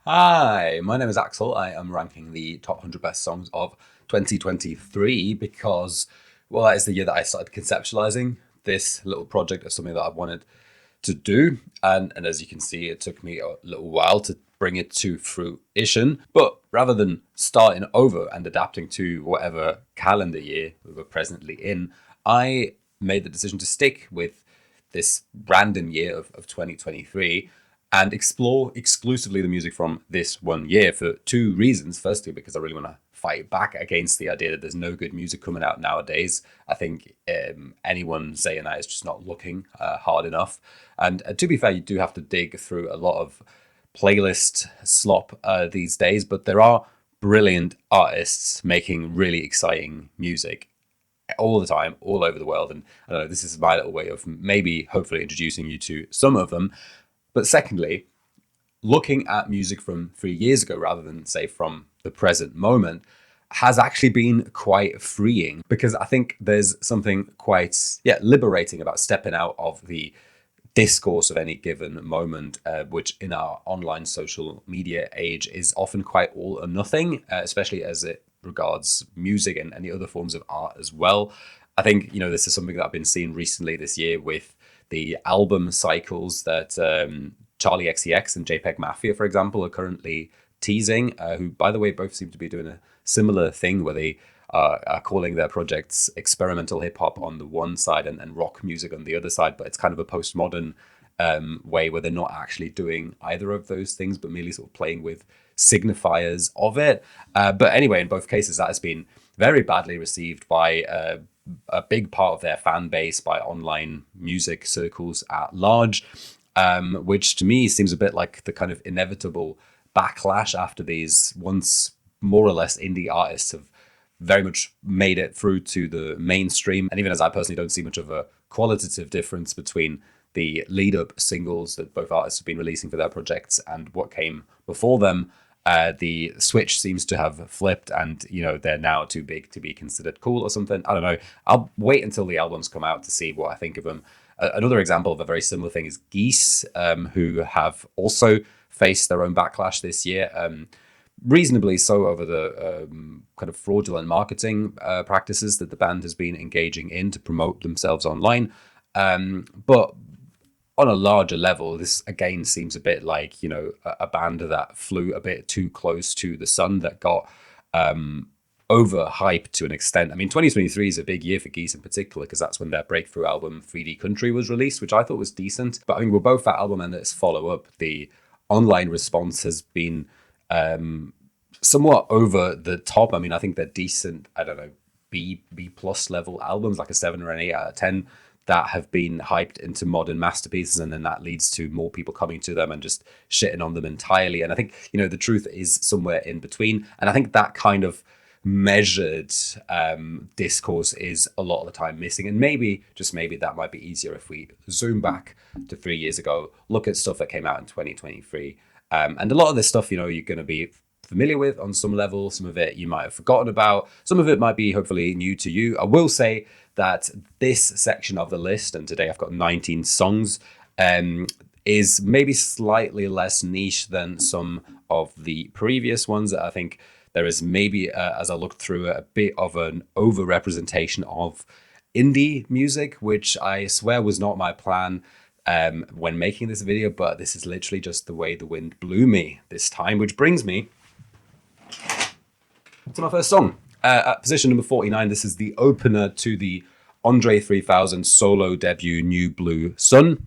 Hi, my name is Axel. I am ranking the top 100 best songs of 2023 because, well, that is the year that I started conceptualizing this little project as something that I've wanted to do. And as you can see, it took me a little while to bring it to fruition. But rather than starting over and adapting to whatever calendar year we were presently in, I made the decision to stick with this random year of 2023 and explore exclusively the music from this one year for two reasons. Firstly, because I really want to fight back against the idea that there's no good music coming out nowadays. I think anyone saying that is just not looking hard enough. And to be fair, you do have to dig through a lot of playlist slop these days, but there are brilliant artists making really exciting music all the time, all over the world. And I don't know, this is my little way of maybe hopefully introducing you to some of them. But secondly, looking at music from 3 years ago rather than, say, from the present moment has actually been quite freeing, because I think there's something quite liberating about stepping out of the discourse of any given moment, which in our online social media age is often quite all or nothing, especially as it regards music and any other forms of art as well. I think, this is something that I've been seeing recently this year with the album cycles that Charlie XCX and Jpegmafia, for example, are currently teasing, who, by the way, both seem to be doing a similar thing where they are calling their projects experimental hip-hop on the one side and rock music on the other side, but it's kind of a postmodern way where they're not actually doing either of those things, but merely sort of playing with signifiers of it. But anyway, in both cases, that has been very badly received by a big part of their fan base, by online music circles at large, which to me seems a bit like the kind of inevitable backlash after these once more or less indie artists have very much made it through to the mainstream. And even as I personally don't see much of a qualitative difference between the lead-up singles that both artists have been releasing for their projects and what came before them, the switch seems to have flipped, and they're now too big to be considered cool or something. I don't know. I'll wait until the albums come out to see what I think of them. Another example of a very similar thing is Geese, who have also faced their own backlash this year, reasonably so over the kind of fraudulent marketing practices that the band has been engaging in to promote themselves online. But on a larger level, this again seems a bit like, a band that flew a bit too close to the sun, that got overhyped to an extent. I mean, 2023 is a big year for Geese in particular, because that's when their breakthrough album 3D Country was released, which I thought was decent. But I think with both that album and its follow-up, the online response has been somewhat over the top. I mean, I think they're decent, I don't know, B plus level albums, like a 7 or an 8 out of 10, that have been hyped into modern masterpieces, and then that leads to more people coming to them and just shitting on them entirely. And I think, the truth is somewhere in between. And I think that kind of measured discourse is a lot of the time missing. And maybe, just maybe, that might be easier if we zoom back to 3 years ago, look at stuff that came out in 2023. And a lot of this stuff, you're going to be familiar with on some level. Some of it you might have forgotten about. Some of it might be hopefully new to you. I will say that this section of the list, and today I've got 19 songs, is maybe slightly less niche than some of the previous ones. I think there is maybe, as I look through it, a bit of an over-representation of indie music, which I swear was not my plan when making this video, but this is literally just the way the wind blew me this time, which brings me to my first song. At position number 49, this is the opener to the André 3000 solo debut, New Blue Sun,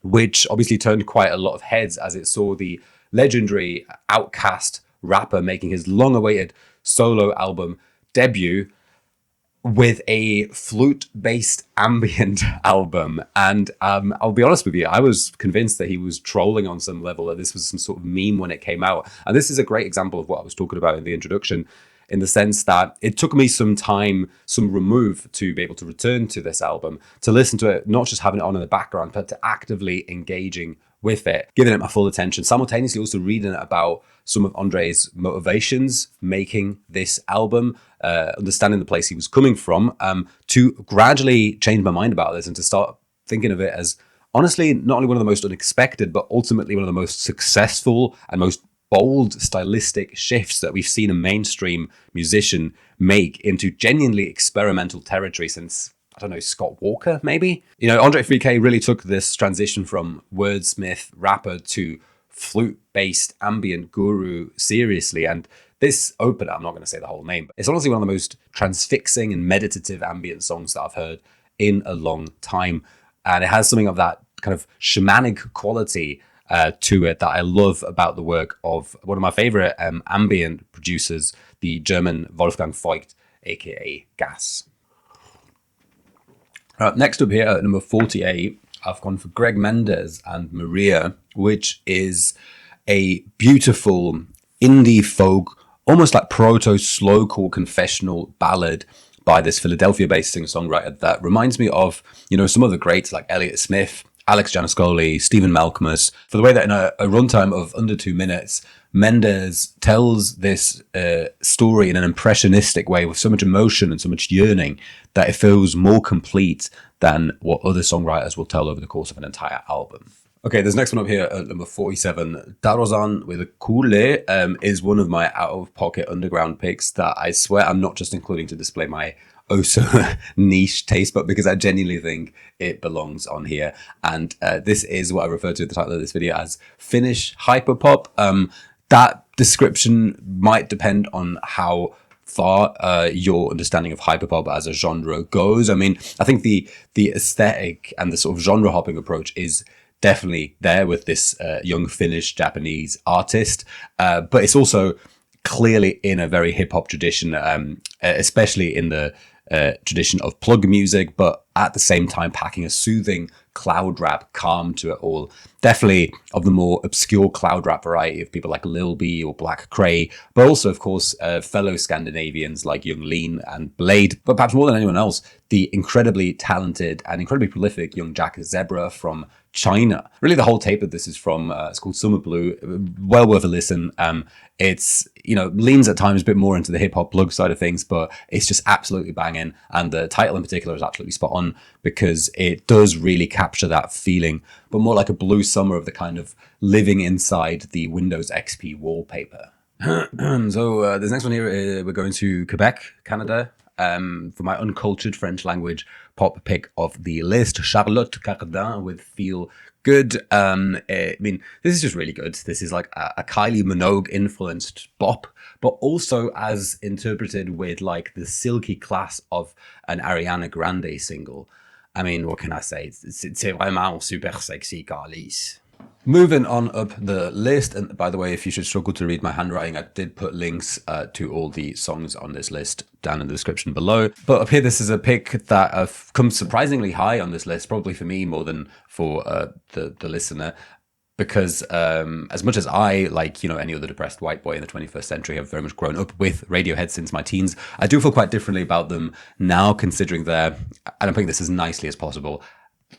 which obviously turned quite a lot of heads as it saw the legendary Outcast rapper making his long-awaited solo album debut with a flute-based ambient album. And I'll be honest with you, I was convinced that he was trolling on some level, that this was some sort of meme when it came out. And this is a great example of what I was talking about in the introduction, in the sense that it took me some time, some remove, to be able to return to this album, to listen to it, not just having it on in the background, but to actively engaging with it, giving it my full attention, simultaneously also reading about some of André's motivations making this album, understanding the place he was coming from, to gradually change my mind about this and to start thinking of it as honestly not only one of the most unexpected, but ultimately one of the most successful and most bold stylistic shifts that we've seen a mainstream musician make into genuinely experimental territory since, I don't know, Scott Walker, maybe? You know, André 3K really took this transition from wordsmith rapper to flute-based ambient guru seriously, and this opener, I'm not going to say the whole name, but it's honestly one of the most transfixing and meditative ambient songs that I've heard in a long time, and it has something of that kind of shamanic quality to it that I love about the work of one of my favorite ambient producers, the German Wolfgang Voigt, aka Gas. Next up here at number 48, I've gone for Greg Mendez and Maria, which is a beautiful indie folk, almost like proto-slowcore confessional ballad by this Philadelphia-based singer-songwriter that reminds me of, you know, some of the greats like Elliott Smith, Alex Janiscoli, Stephen Malcolmus, for the way that in a runtime of under 2 minutes, Mendez tells this story in an impressionistic way with so much emotion and so much yearning that it feels more complete than what other songwriters will tell over the course of an entire album. Okay, this next one up here at number 47, Tarozan with Kuule is one of my out-of-pocket underground picks that I swear I'm not just including to display my oh so niche taste, but because I genuinely think it belongs on here. And this is what I refer to at the title of this video as Finnish hyperpop. That description might depend on how far your understanding of hyperpop as a genre goes. I mean, I think the aesthetic and the sort of genre hopping approach is definitely there with this young Finnish Japanese artist, but it's also clearly in a very hip hop tradition, especially in the tradition of plug music, but at the same time packing a soothing cloud rap calm to it all. Definitely of the more obscure cloud rap variety of people like Lil B or Black Cray, but also, of course, fellow Scandinavians like Young Lean and Blade, but perhaps more than anyone else, the incredibly talented and incredibly prolific young Jack Zebra from China. Really, the whole tape of this is from, it's called Summer Blue, well worth a listen. It's, you know, leans at times a bit more into the hip hop plug side of things, but it's just absolutely banging. And the title in particular is absolutely spot on because it does really capture that feeling, but more like a blue summer of the kind of living inside the Windows XP wallpaper. So this next one here, we're going to Quebec, Canada. For my uncultured French language pop pick of the list, Charlotte Cardin with Feel Good. I mean, this is just really good. This is like a Kylie Minogue influenced bop, but also as interpreted with like the silky class of an Ariana Grande single. I mean, what can I say? C'est vraiment super sexy, Carlis. Moving on up the list, and by the way, if you should struggle to read my handwriting, I did put links to all the songs on this list down in the description below. But up here, this is a pick that comes surprisingly high on this list, probably for me more than for the listener, because as much as I, like, you know, any other depressed white boy in the 21st century, have very much grown up with Radiohead since my teens, I do feel quite differently about them now, considering their, and I'm putting this as nicely as possible,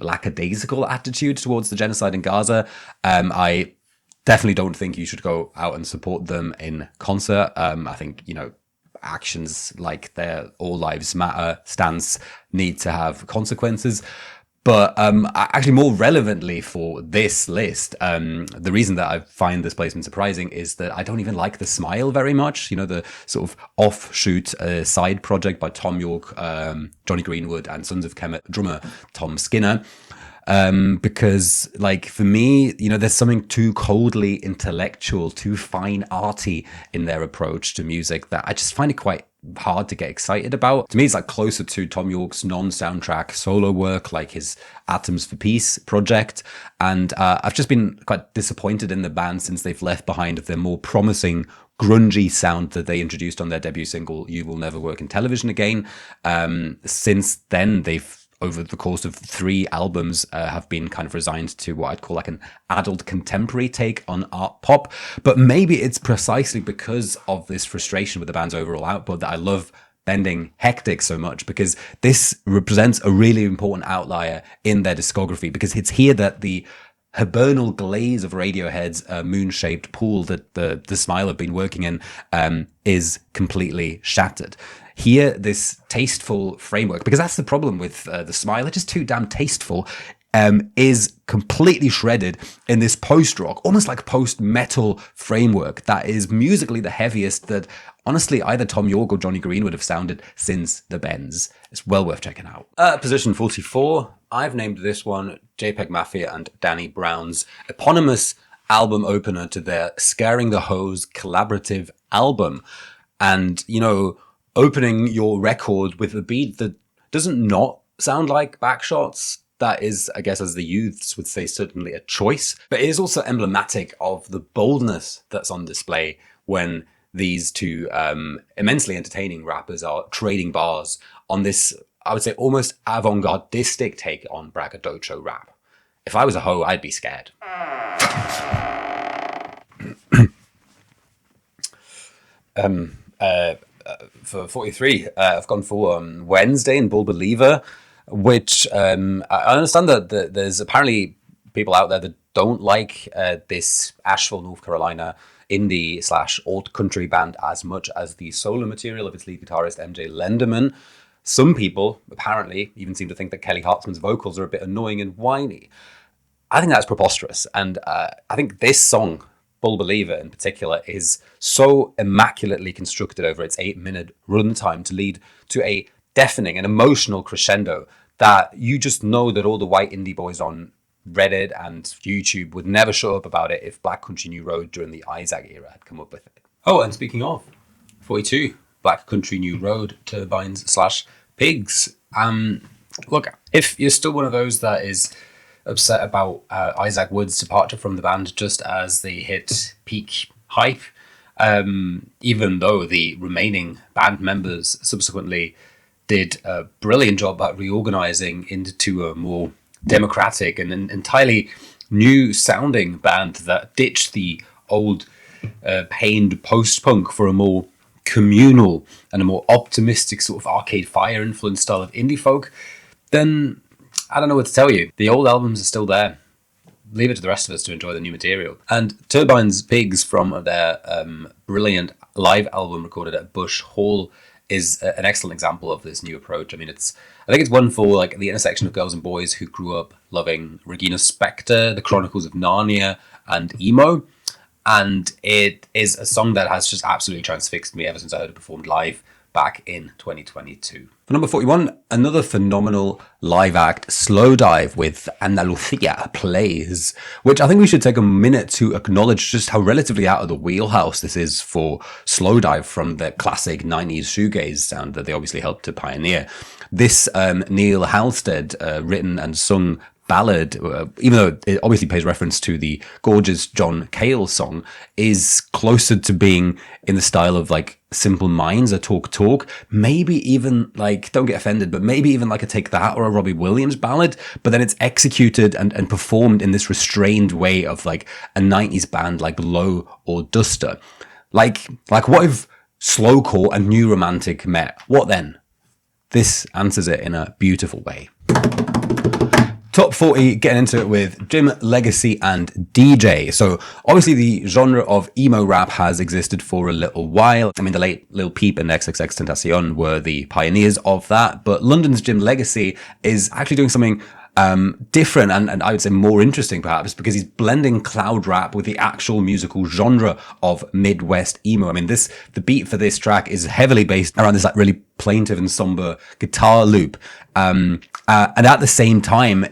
lackadaisical attitude towards the genocide in Gaza. I definitely don't think you should go out and support them in concert. I think, you know, actions like their All Lives Matter stance need to have consequences. But actually more relevantly for this list, the reason that I find this placement surprising is that I don't even like The Smile very much. You know, the sort of offshoot side project by Tom York, Johnny Greenwood and Sons of Kemet drummer Tom Skinner. Because like for me, you know, there's something too coldly intellectual, too fine arty in their approach to music that I just find it quite hard to get excited about. To me, it's like closer to Tom York's non-soundtrack solo work, like his Atoms for Peace project. And I've just been quite disappointed in the band since they've left behind their more promising grungy sound that they introduced on their debut single, You Will Never Work in Television Again. Since then, they've, over the course of 3 albums, have been kind of resigned to what I'd call like an adult contemporary take on art pop. But maybe it's precisely because of this frustration with the band's overall output that I love Bending Hectic so much, because this represents a really important outlier in their discography, because it's here that the hibernal glaze of Radiohead's moon-shaped pool that the Smile have been working in is completely shattered. Here, this tasteful framework, because that's the problem with the Smile, it's just too damn tasteful. is completely shredded in this post-rock, almost like post-metal framework that is musically the heaviest that, honestly, either Tom York or Johnny Green would have sounded since the Bends. It's well worth checking out. Position 44, I've named this one Jpegmafia and Danny Brown's eponymous album opener to their Scaring the Hose collaborative album. And, you know, opening your record with a beat that doesn't not sound like Backshots, that is, I guess, as the youths would say, certainly a choice. But it is also emblematic of the boldness that's on display when these two immensely entertaining rappers are trading bars on this, I would say, almost avant-gardistic take on braggadocio rap. If I was a hoe, I'd be scared. For 43, I've gone for Wednesday and Bull Believer, which I understand that there's apparently people out there that don't like this Asheville, North Carolina indie / alt country band as much as the solo material of its lead guitarist MJ Lenderman. Some people apparently even seem to think that Kelly Hartzman's vocals are a bit annoying and whiny. I think that's preposterous, and I think this song, Bull Believer in particular, is so immaculately constructed over its 8-minute runtime to lead to a deafening and emotional crescendo that you just know that all the white indie boys on Reddit and YouTube would never shut up about it if Black Country New Road during the Isaac era had come up with it. Oh, and speaking of 42, Black Country New Road, Turbines / Pigs. Look, if you're still one of those that is upset about Isaac Wood's departure from the band just as they hit peak hype, even though the remaining band members subsequently did a brilliant job at reorganizing into a more democratic and an entirely new sounding band that ditched the old pained post-punk for a more communal and a more optimistic sort of Arcade Fire influenced style of indie folk, then I don't know what to tell you. The old albums are still there. Leave it to the rest of us to enjoy the new material. And Turbines Pigs from their brilliant live album recorded at Bush Hall is an excellent example of this new approach. I mean, I think it's one for like the intersection of girls and boys who grew up loving Regina Spektor, The Chronicles of Narnia, and emo. And it is a song that has just absolutely transfixed me ever since I heard it performed live back in 2022. For number 41, another phenomenal live act, Slowdive with Andalucia Plays, which I think we should take a minute to acknowledge just how relatively out of the wheelhouse this is for Slowdive from the classic 90s shoegaze sound that they obviously helped to pioneer. This Neil Halstead written and sung ballad, even though it obviously pays reference to the gorgeous John Cale song, is closer to being in the style of like Simple Minds, a Talk, maybe even like, don't get offended, but maybe even like a Take That or a Robbie Williams ballad, but then it's executed and performed in this restrained way of like a 90s band like Low or Duster. Like what if slowcore and New Romantic met? What then? This answers it in a beautiful way. Top 40, getting into it with Jim, Legxacy, and DJ. So obviously the genre of emo rap has existed for a little while. I mean, the late Lil Peep and XXXTentacion were the pioneers of that, but London's Jim Legxacy is actually doing something different and I would say more interesting perhaps, because he's blending cloud rap with the actual musical genre of Midwest emo. I mean, the beat for this track is heavily based around this like really plaintive and somber guitar loop. And at the same time,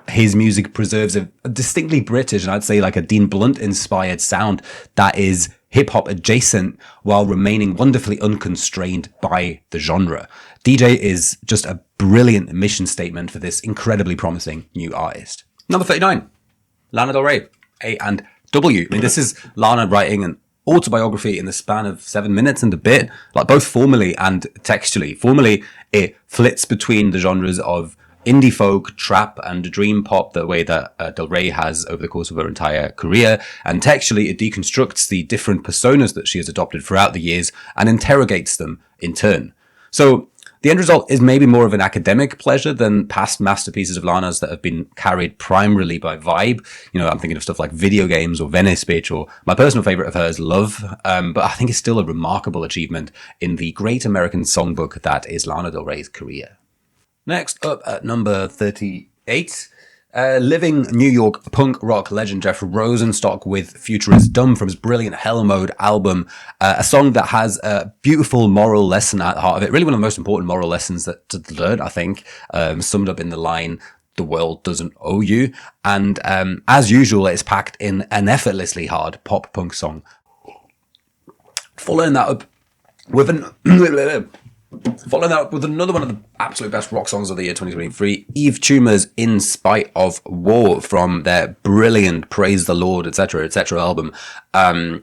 his music preserves a distinctly British and I'd say like a Dean Blunt inspired sound that is hip hop adjacent while remaining wonderfully unconstrained by the genre. DJ is just a brilliant mission statement for this incredibly promising new artist. Number 39, Lana Del Rey, A and W. I mean, this is Lana writing an autobiography in the span of 7 minutes and a bit, like both formally and textually. Formally, it flits between the genres of indie folk, trap, and dream pop the way that Del Rey has over the course of her entire career. And textually, it deconstructs the different personas that she has adopted throughout the years and interrogates them in turn. So the end result is maybe more of an academic pleasure than past masterpieces of Lana's that have been carried primarily by vibe. You know, I'm thinking of stuff like Video Games or Venice Bitch, or my personal favorite of hers, Love. But I think it's still a remarkable achievement in the great American songbook that is Lana Del Rey's career. Next up at number 38, Living New York punk rock legend Jeff Rosenstock with Future Is Dumb from his brilliant Hell Mode album. A song that has a beautiful moral lesson at the heart of it. Really one of the most important moral lessons that to learn, I think. Summed up in the line, "The world doesn't owe you." And as usual, it's packed in an effortlessly hard pop punk song. Following that up with another one of the absolute best rock songs of the year 2023, Yves Tumor's In Spite of War from their brilliant Praise the Lord, etc., etc. album,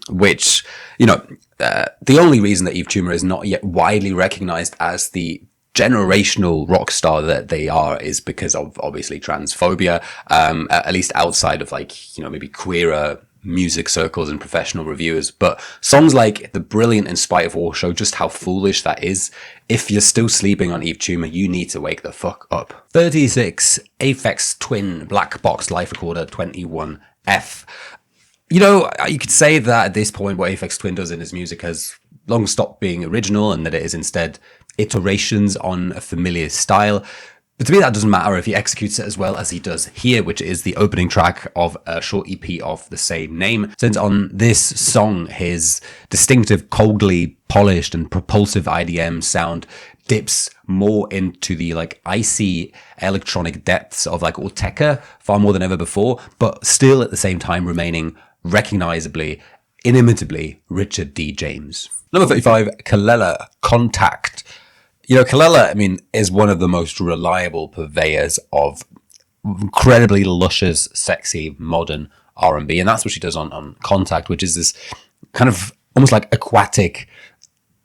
which, the only reason that Yves Tumor is not yet widely recognized as the generational rock star that they are is because of obviously transphobia, at least outside of maybe queerer music circles and professional reviewers. But songs like the brilliant In Spite of War show just how foolish that is. If you're still sleeping on Yves Tumor, you need to wake the fuck up. 36, Aphex Twin Blackbox Life Recorder 21F. You could say that at this point what Aphex Twin does in his music has long stopped being original and that it is instead iterations on a familiar style. But to me, that doesn't matter if he executes it as well as he does here, which is the opening track of a short EP of the same name. Since on this song, his distinctive, coldly polished and propulsive IDM sound dips more into the icy electronic depths of Ortega far more than ever before, but still at the same time remaining recognizably, inimitably Richard D. James. Number 35, Kelela, Contact. Kelela, is one of the most reliable purveyors of incredibly luscious, sexy, modern R&B. And that's what she does on Contact, which is this kind of almost like aquatic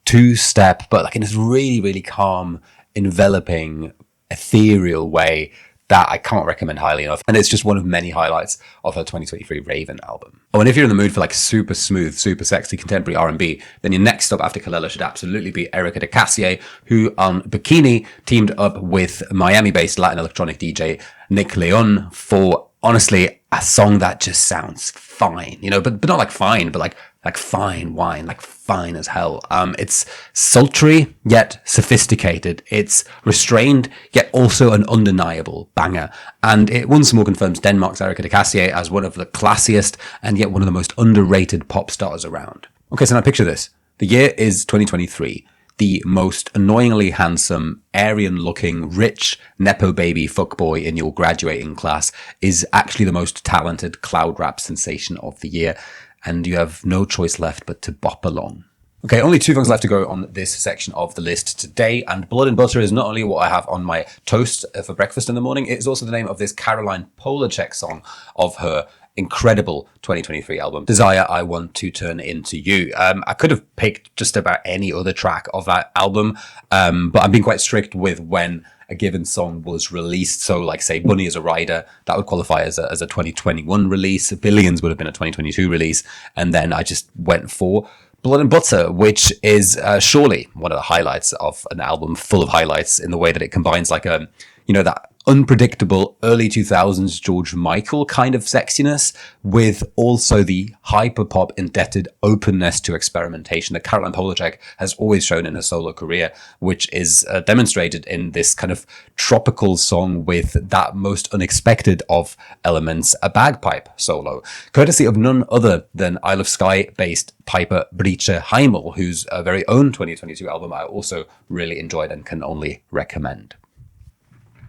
two-step, but in this really, really calm, enveloping, ethereal way that I can't recommend highly enough. And it's just one of many highlights of her 2023 Raven album. Oh, and if you're in the mood for super smooth, super sexy contemporary R&B, then your next stop after Kelela should absolutely be Erika de Casier, who on Bikini teamed up with Miami-based Latin electronic DJ Nick León for, honestly, a song that just sounds fine, but not fine, but like fine wine, fine as hell. It's sultry, yet sophisticated. It's restrained, yet also an undeniable banger. And it once more confirms Denmark's Erika de Casier as one of the classiest and yet one of the most underrated pop stars around. Okay, so now picture this. The year is 2023. The most annoyingly handsome, Aryan-looking, rich, nepo baby fuckboy in your graduating class is actually the most talented cloud rap sensation of the year, and you have no choice left but to bop along. Okay, only 2 songs left to go on this section of the list today, and Blood and Butter is not only what I have on my toast for breakfast in the morning, it's also the name of this Caroline Polachek song of her incredible 2023 album, Desire I Want to Turn Into You. I could have picked just about any other track of that album, but I'm being quite strict with when a given song was released. So say Bunny is a Rider, that would qualify as a 2021 release. Billions would have been a 2022 release. And then I just went for Blood and Butter, which is surely one of the highlights of an album full of highlights in the way that it combines that unpredictable early 2000s George Michael kind of sexiness with also the hyperpop indebted openness to experimentation that Caroline Polachek has always shown in her solo career, which is demonstrated in this kind of tropical song with that most unexpected of elements, a bagpipe solo, courtesy of none other than Isle of Skye based piper Brice Heimel, whose very own 2022 album I also really enjoyed and can only recommend.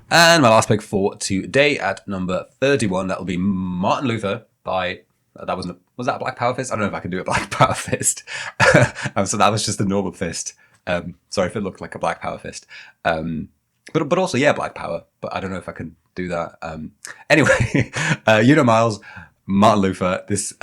And my last pick for today at number 31, that will be Martin Luther by, was that a Black Power Fist? I don't know if I can do a Black Power Fist. So that was just a normal fist. Sorry if it looked like a Black Power Fist. But also, yeah, Black Power, but I don't know if I can do that. Anyway, Miles, Martin Luther. This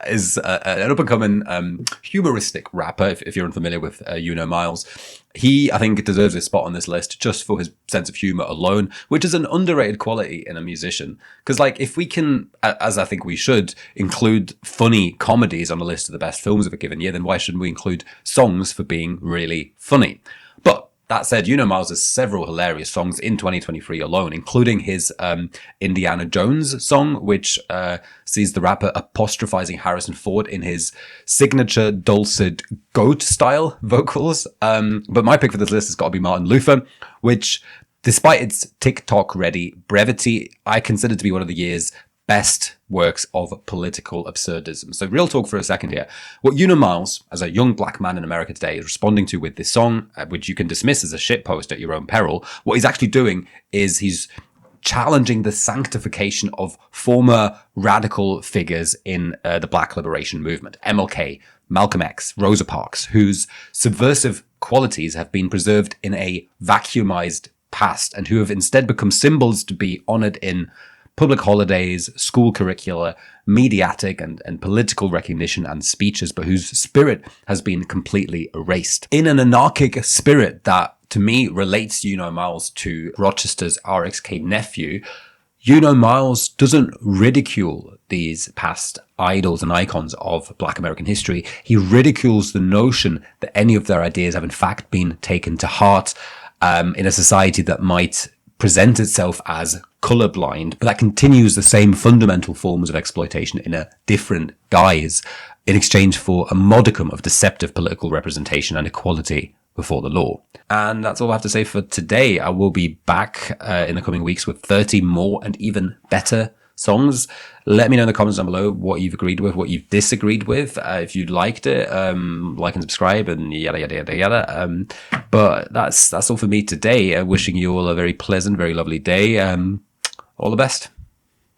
is an up-and-coming humoristic rapper, if you're unfamiliar with Miles. He, I think, deserves a spot on this list just for his sense of humor alone, which is an underrated quality in a musician. Because, if we can, as I think we should, include funny comedies on the list of the best films of a given year, then why shouldn't we include songs for being really funny? But that said, Miles has several hilarious songs in 2023 alone, including his Indiana Jones song, which sees the rapper apostrophizing Harrison Ford in his signature dulcet goat style vocals. But my pick for this list has got to be Martin Luther, which Despite its TikTok-ready brevity, I consider it to be one of the year's best works of political absurdism. So real talk for a second here. What Yuno Miles, as a young black man in America today, is responding to with this song, which you can dismiss as a shitpost at your own peril, what he's actually doing is he's challenging the sanctification of former radical figures in the Black liberation movement. MLK, Malcolm X, Rosa Parks, whose subversive qualities have been preserved in a vacuumized past and who have instead become symbols to be honored in public holidays, school curricula, mediatic and political recognition and speeches, but whose spirit has been completely erased. In an anarchic spirit that, to me, relates Yuno Miles to Rochester's RXK nephew, Yuno Miles doesn't ridicule these past idols and icons of Black American history. He ridicules the notion that any of their ideas have in fact been taken to heart in a society that might present itself as colorblind, but that continues the same fundamental forms of exploitation in a different guise in exchange for a modicum of deceptive political representation and equality before the law. And that's all I have to say for today. I will be back in the coming weeks with 30 more and even better songs. Let me know in the comments down below what you've agreed with, what you've disagreed with, if you liked it, like and subscribe and yada yada yada yada. But that's all for me today. Wishing you all a very pleasant, very lovely day. All the best.